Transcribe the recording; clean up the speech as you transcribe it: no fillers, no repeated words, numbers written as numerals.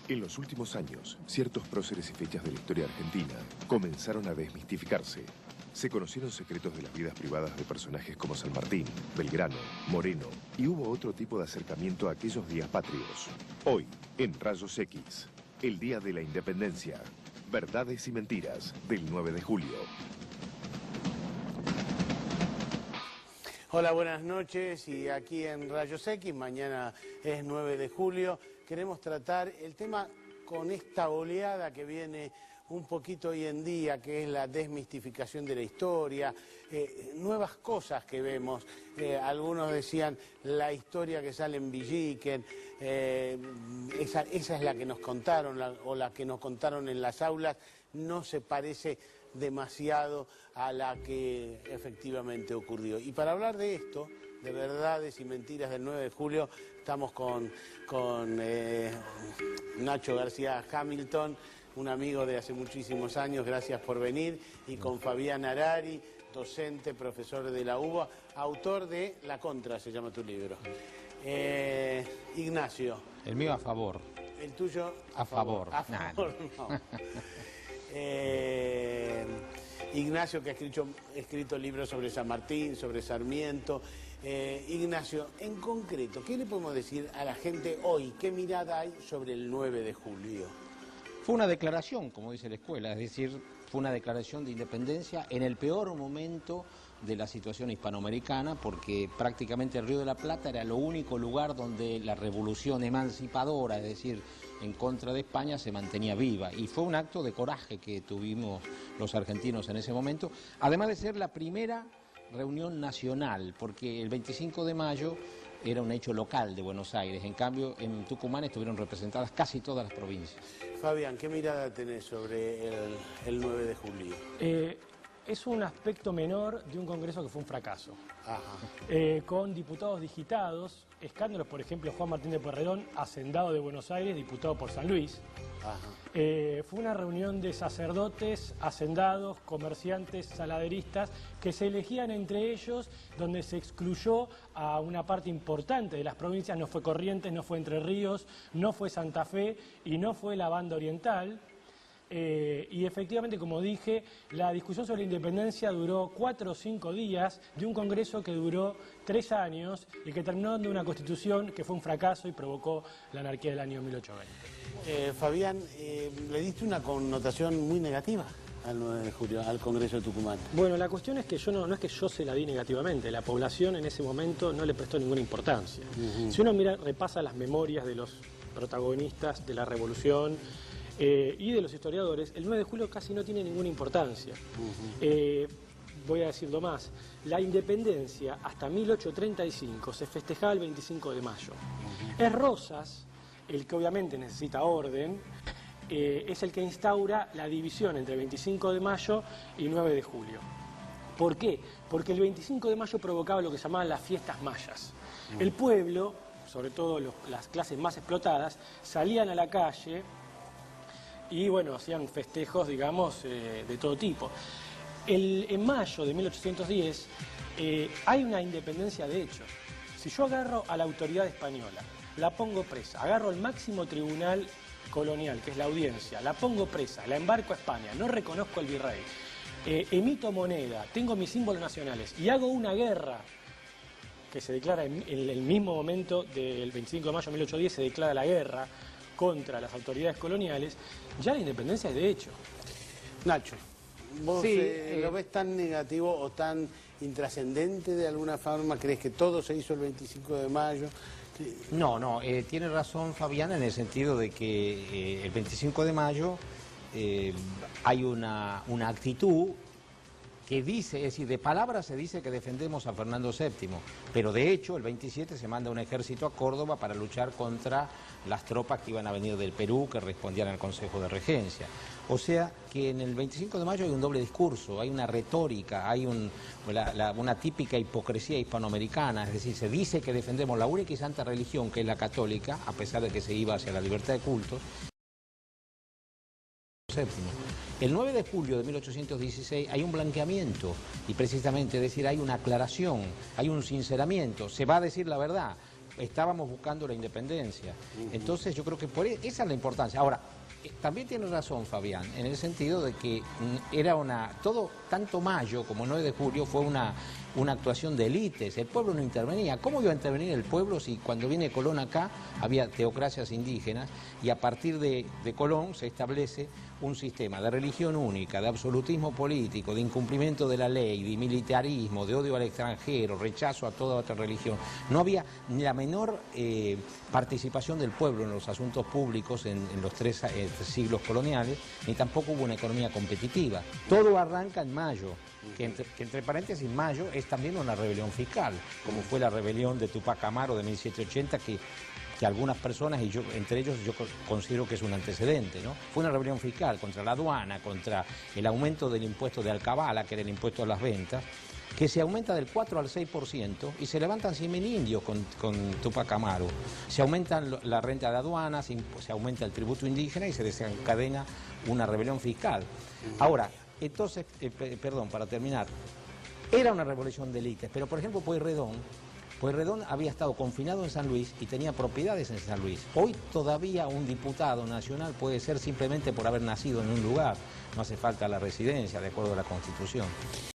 En los últimos años, ciertos próceres y fechas de la historia argentina comenzaron a desmistificarse. Se conocieron secretos de las vidas privadas de personajes como San Martín, Belgrano, Moreno, y hubo otro tipo de acercamiento a aquellos días patrios. Hoy, en Rayos X, el Día de la Independencia, verdades y mentiras del 9 de julio. Hola, buenas noches, y aquí en Rayos X, mañana es 9 de julio, queremos tratar el tema con esta oleada que viene un poquito hoy en día, que es la desmistificación de la historia, nuevas cosas que vemos. Algunos decían la historia que sale en Villiquen, esa es la que nos contaron, o la que nos contaron en las aulas, no se parece demasiado a la que efectivamente ocurrió. Y para hablar de esto, de verdades y mentiras del 9 de julio, estamos con Nacho García Hamilton, un amigo de hace muchísimos años, gracias por venir, y con Fabián Harari, docente, profesor de la UBA, autor de La Contra, se llama tu libro. Ignacio. El mío a favor. El tuyo a favor. A favor, no. Ignacio, que ha escrito libros sobre San Martín, sobre Sarmiento. Ignacio, en concreto, ¿qué le podemos decir a la gente hoy? ¿Qué mirada hay sobre el 9 de julio? Fue una declaración, como dice la escuela, es decir, fue una declaración de independencia en el peor momento de la situación hispanoamericana, porque prácticamente el Río de la Plata era lo único lugar donde la revolución emancipadora, es decir, en contra de España, se mantenía viva. Y fue un acto de coraje que tuvimos los argentinos en ese momento, además de ser la primera reunión nacional, porque el 25 de mayo era un hecho local de Buenos Aires, en cambio en Tucumán estuvieron representadas casi todas las provincias. Fabián, ¿qué mirada tenés sobre el 9 de julio? Es un aspecto menor de un congreso que fue un fracaso. Ajá. Con diputados digitados, escándalos, por ejemplo, Juan Martín de Pueyrredón, hacendado de Buenos Aires, diputado por San Luis. Ajá. Fue una reunión de sacerdotes, hacendados, comerciantes, saladeristas, que se elegían entre ellos, donde se excluyó a una parte importante de las provincias. No fue Corrientes, no fue Entre Ríos, no fue Santa Fe y no fue la Banda Oriental. Y efectivamente, como dije, la discusión sobre la independencia duró 4 o 5 días de un congreso que duró 3 años y que terminó de una constitución que fue un fracaso y provocó la anarquía del año 1820. Fabián, le diste una connotación muy negativa al 9 de julio, al Congreso de Tucumán. Bueno, la cuestión es que no es que yo se la di negativamente, la población en ese momento no le prestó ninguna importancia. Si uno repasa las memorias de los protagonistas de la revolución, y de los historiadores, el 9 de julio casi no tiene ninguna importancia. Voy a decirlo más, la independencia hasta 1835 se festejaba el 25 de mayo. Es Rosas, el que obviamente necesita orden, es el que instaura la división entre 25 de mayo y 9 de julio. ¿Por qué? Porque el 25 de mayo provocaba lo que llamaban las fiestas mayas. El pueblo, sobre todo las clases más explotadas, salían a la calle y bueno, hacían festejos, digamos, de todo tipo. En mayo de 1810 hay una independencia de hecho. Si yo agarro a la autoridad española, la pongo presa, agarro al máximo tribunal colonial, que es la audiencia, la pongo presa, la embarco a España, no reconozco al virrey, emito moneda, tengo mis símbolos nacionales y hago una guerra que se declara en el mismo momento del 25 de mayo de 1810, se declara la guerra contra las autoridades coloniales, ya la independencia es de hecho. Nacho, ¿vos Sí, lo ves tan negativo o tan intrascendente de alguna forma? ¿Crees que todo se hizo el 25 de mayo? No, tiene razón Fabián en el sentido de que el 25 de mayo hay una actitud que dice, es decir, de palabra se dice que defendemos a Fernando VII, pero de hecho el 27 se manda un ejército a Córdoba para luchar contra las tropas que iban a venir del Perú, que respondían al Consejo de Regencia. O sea que en el 25 de mayo hay un doble discurso, hay una retórica, hay una típica hipocresía hispanoamericana, es decir, se dice que defendemos la única y santa religión, que es la católica, a pesar de que se iba hacia la libertad de cultos. El 9 de julio de 1816 hay un blanqueamiento y precisamente, es decir, hay una aclaración, hay un sinceramiento, se va a decir la verdad. estábamos buscando la independencia. Entonces yo creo que esa es la importancia. Ahora, también tiene razón Fabián, en el sentido de que era tanto Mayo como 9 de julio fue una actuación de élites, el pueblo no intervenía. ¿Cómo iba a intervenir el pueblo si cuando viene Colón acá había teocracias indígenas y a partir de Colón se establece un sistema de religión única, de absolutismo político, de incumplimiento de la ley, de militarismo, de odio al extranjero, rechazo a toda otra religión? No había ni la menor participación del pueblo en los asuntos públicos en los 3 siglos coloniales, ni tampoco hubo una economía competitiva. Todo arranca en Mayo, que entre paréntesis Mayo es también una rebelión fiscal, como fue la rebelión de Tupac Amaru de 1780, que algunas personas, y yo entre ellos, yo considero que es un antecedente, ¿no? Fue una rebelión fiscal contra la aduana, contra el aumento del impuesto de alcabala, que era el impuesto a las ventas, que se aumenta del 4 al 6% y se levantan 100.000 indios con Tupac Amaru. Se aumentan la renta de aduanas, se aumenta el tributo indígena y se desencadena una rebelión fiscal. Ahora, entonces, perdón, para terminar, era una revolución de élites, pero por ejemplo Pueyrredón había estado confinado en San Luis y tenía propiedades en San Luis. Hoy todavía un diputado nacional puede ser simplemente por haber nacido en un lugar, no hace falta la residencia de acuerdo a la Constitución.